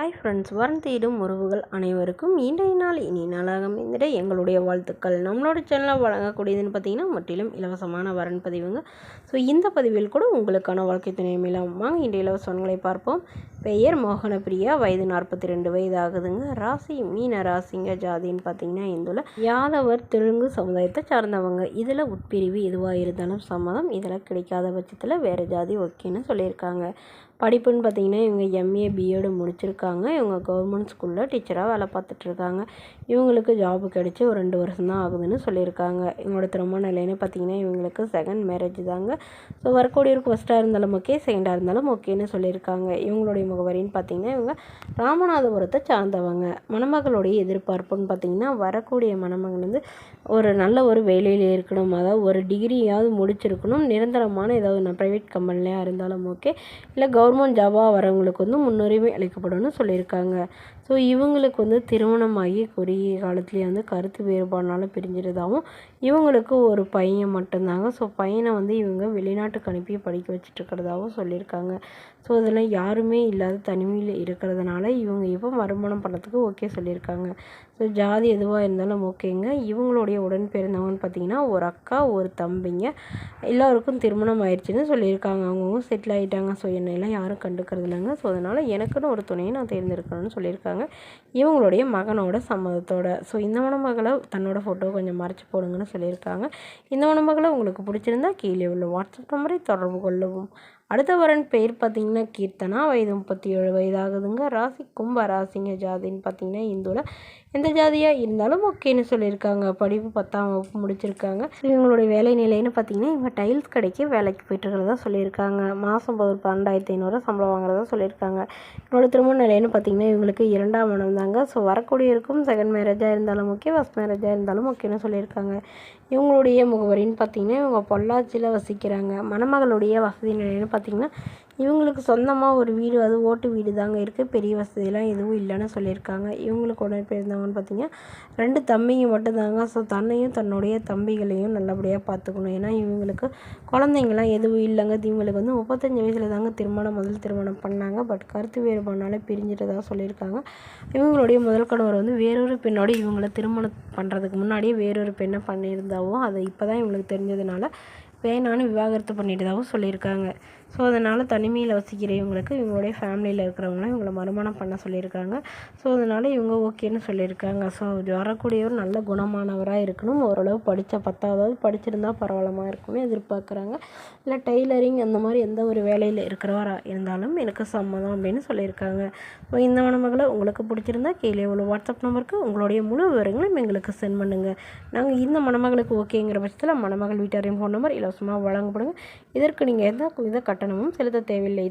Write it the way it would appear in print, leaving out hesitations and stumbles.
Hi friends, வரன் தேடும் உறவுகள் அனைவருக்கும் இன்றைய நாள் இனி நாளாக அமைந்திட எங்களுடைய வாழ்த்துக்கள். நம்மளோட சேனலில் வழங்கக்கூடியதுன்னு பார்த்தீங்கன்னா முற்றிலும் இலவசமான வரன் பதிவுங்க. ஸோ இந்த பதிவில் கூட உங்களுக்கான வாழ்க்கை துணை மேலாம் வாங்க இன்றைய இலவசங்களை பார்ப்போம். பெயர் மோகனப்பிரியா, வயது 42 வயது ஆகுதுங்க. ராசி மீன ராசிங்க. ஜாதின்னு பார்த்தீங்கன்னா இந்துல யாதவர் தெலுங்கு சமுதாயத்தை சார்ந்தவங்க. இதில் உட்பிரிவு எதுவாக இருந்தாலும் சம்மதம். இதில் கிடைக்காத பட்சத்தில் வேறு ஜாதி ஓகேன்னு சொல்லியிருக்காங்க. படிப்புன்னு பார்த்தீங்கன்னா இவங்க எம்ஏ பிஎட் முடிச்சிருக்காங்க. இவங்க கவர்மெண்ட் ஸ்கூலில் டீச்சராக வேலை பார்த்துட்ருக்காங்க. இவங்களுக்கு ஜாபு கிடச்சி ஒரு 2 வருஷம் தான் ஆகுதுன்னு சொல்லியிருக்காங்க. இவங்களோட திருமண நிலைன்னு பார்த்தீங்கன்னா இவங்களுக்கு செகண்ட் மேரேஜ் தாங்க. ஸோ வரக்கூடியவருக்கு ஃபஸ்ட்டாக இருந்தாலும் ஓகே, செகண்டாக இருந்தாலும் ஓகேன்னு சொல்லியிருக்காங்க. இவங்களுடைய முகவரின்னு பார்த்தீங்கன்னா இவங்க ராமநாதபுரத்தை சார்ந்தவங்க. மணமகளுடைய எதிர்பார்ப்புன்னு பார்த்தீங்கன்னா வரக்கூடிய மணமகன் வந்து ஒரு நல்ல ஒரு வேலையில் இருக்கணும். அதாவது ஒரு டிகிரியாவது முடிச்சிருக்கணும். நிரந்தரமான ஏதாவது ப்ரைவேட் கம்பெனிலையாக இருந்தாலும் ஓகே, இல்லை கவர்மெண்ட் ஜாபாக வரவங்களுக்கு வந்து முன்னுரிமை அளிக்கப்படும்னு சொல்லியிருக்காங்க. ஸோ இவங்களுக்கு வந்து திருமணமாகி குறுகிய காலத்துலேயே வந்து கருத்து வேறுபாடுனால பிரிஞ்சிருதாகவும், இவங்களுக்கு ஒரு பையன் மட்டும்தாங்க. ஸோ பையனை வந்து இவங்க வெளிநாட்டுக்கு அனுப்பி படிக்க வச்சுட்ருக்கிறதாகவும் சொல்லியிருக்காங்க. ஸோ இதெல்லாம் யாருமே இல்லாத தனிமையில் இருக்கிறதுனால இவங்க இப்போ வருமானம் பண்ணுறதுக்கு ஓகே சொல்லியிருக்காங்க. ஸோ ஜாதி எதுவாக இருந்தாலும் ஓகேங்க. இவங்களுடைய உடன் பிறந்தவங்கன்னு பார்த்தீங்கன்னா ஒரு அக்கா ஒரு தம்பிங்க. எல்லோருக்கும் திருமணம் ஆயிடுச்சுன்னு சொல்லியிருக்காங்க. அவங்கவுங்க செட்டில் ஆகிட்டாங்க. ஸோ என்னையெல்லாம் யாரும் கண்டுக்கிறது இல்லைங்க. ஸோ அதனால் எனக்குன்னு ஒரு துணையை நான் தேர்ந்தெடுக்கணும்னு சொல்லியிருக்காங்க. இவங்களுடைய மகனோட சம்மதத்தோட. ஸோ இந்த மணமகளை தன்னோட ஃபோட்டோ கொஞ்சம் மறைச்சி போடுங்கன்னு சொல்லியிருக்காங்க. இந்த மணமகளை உங்களுக்கு பிடிச்சிருந்தா கீழே உள்ள வாட்ஸ்அப் நம்பரை தொடர்பு கொள்ளவும். அடுத்த வரன் பேர் பார்த்தீங்கன்னா கீர்த்தனா, வயது 37 வயது ஆகுதுங்க. ராசி கும்ப ராசிங்க. ஜாதின்னு பார்த்தீங்கன்னா இந்துவில் எந்த ஜாதியாக இருந்தாலும் ஓகேன்னு சொல்லியிருக்காங்க. படிப்பு 10ஆம் வகுப்பு முடிச்சிருக்காங்க. இவங்களுடைய வேலை நிலைன்னு பார்த்தீங்கன்னா இவங்க டைல்ஸ் கடைக்கு வேலைக்கு போய்ட்டுருக்கிறதா சொல்லியிருக்காங்க. மாதம் ஒரு 12,500 சம்பளம் வாங்குறதா சொல்லியிருக்காங்க. இவங்களோட திருமண நிலைன்னு பார்த்தீங்கன்னா இவங்களுக்கு 2ஆம் மனம் தாங்க. ஸோ வரக்கூடியவருக்கும் செகண்ட் மேரேஜாக இருந்தாலும் ஓகே, ஃபஸ்ட் மேரேஜாக இருந்தாலும் ஓகேன்னு சொல்லியிருக்காங்க. இவங்களுடைய முகவரின்னு பார்த்தீங்கன்னா இவங்க பொள்ளாச்சியில் வசிக்கிறாங்க. மணமகளுடைய வசதி நிலைன்னு பார்த்தீங்கன்னா இவங்களுக்கு சொந்தமாக ஒரு வீடு, அது ஓட்டு வீடு தாங்க இருக்குது. பெரிய வசதியெல்லாம் எதுவும் இல்லைன்னு சொல்லியிருக்காங்க. இவங்களுக்கு உடனே பிறந்தவங்கன்னு பார்த்தீங்கன்னா 2 தம்பிங்க மட்டும்தாங்க. ஸோ தன்னையும் தன்னுடைய தம்பிகளையும் நல்லபடியாக பார்த்துக்கணும். ஏன்னா இவங்களுக்கு குழந்தைங்களாம் எதுவும் இல்லைங்க. இவங்களுக்கு வந்து 35 வயசில் தாங்க முதல் திருமணம் பண்ணாங்க. பட் கருத்து வேறுபாடுனால பிரிஞ்சிட்டதாக சொல்லியிருக்காங்க. இவங்களுடைய முதல் கணவர் வந்து வேறொரு பெண்ணோட இவங்களை திருமணம் பண்ணுறதுக்கு முன்னாடியே வேறொரு பெண்ணை பண்ணியிருந்தாவும் அதை இப்போ தான் இவங்களுக்கு தெரிஞ்சதுனால வேணான்னு விவாகரத்து பண்ணிட்டதாகவும் சொல்லியிருக்காங்க. ஸோ அதனால் தனிமையில் வசிக்கிற இவங்களுக்கு இவங்களுடைய ஃபேமிலியில் இருக்கிறவங்களும் இவங்களை மறுமணம் பண்ண சொல்லியிருக்காங்க. ஸோ அதனால் இவங்க ஓகேன்னு சொல்லியிருக்காங்க. ஸோ வரக்கூடியவர் நல்ல குணமானவராக இருக்கணும். ஓரளவு படித்த 10ஆவது படிச்சிருந்தா பரவாயில்லமாக இருக்கணும்னு எதிர்பார்க்குறாங்க. இல்லை டெய்லரிங் அந்த மாதிரி எந்த ஒரு வேலையில் இருக்கிறவராக இருந்தாலும் எனக்கு சம்மதம் அப்படின்னு சொல்லியிருக்காங்க. ஸோ இந்த மணமகளை உங்களுக்கு பிடிச்சிருந்தா கீழே உள்ள வாட்ஸ்அப் நம்பருக்கு உங்களுடைய முழு விவரங்களும் எங்களுக்கு சென்ட் பண்ணுங்கள். நாங்கள் இந்த மணமகளுக்கு ஓகேங்கிற பட்சத்தில் மணமகள் வீட்டாரின் ஃபோன் நம்பர் இலவசமாக வழங்கப்படுங்க. இதற்கு நீங்கள் எந்த கட்டணமும் செலுத்த தேவையில்லை.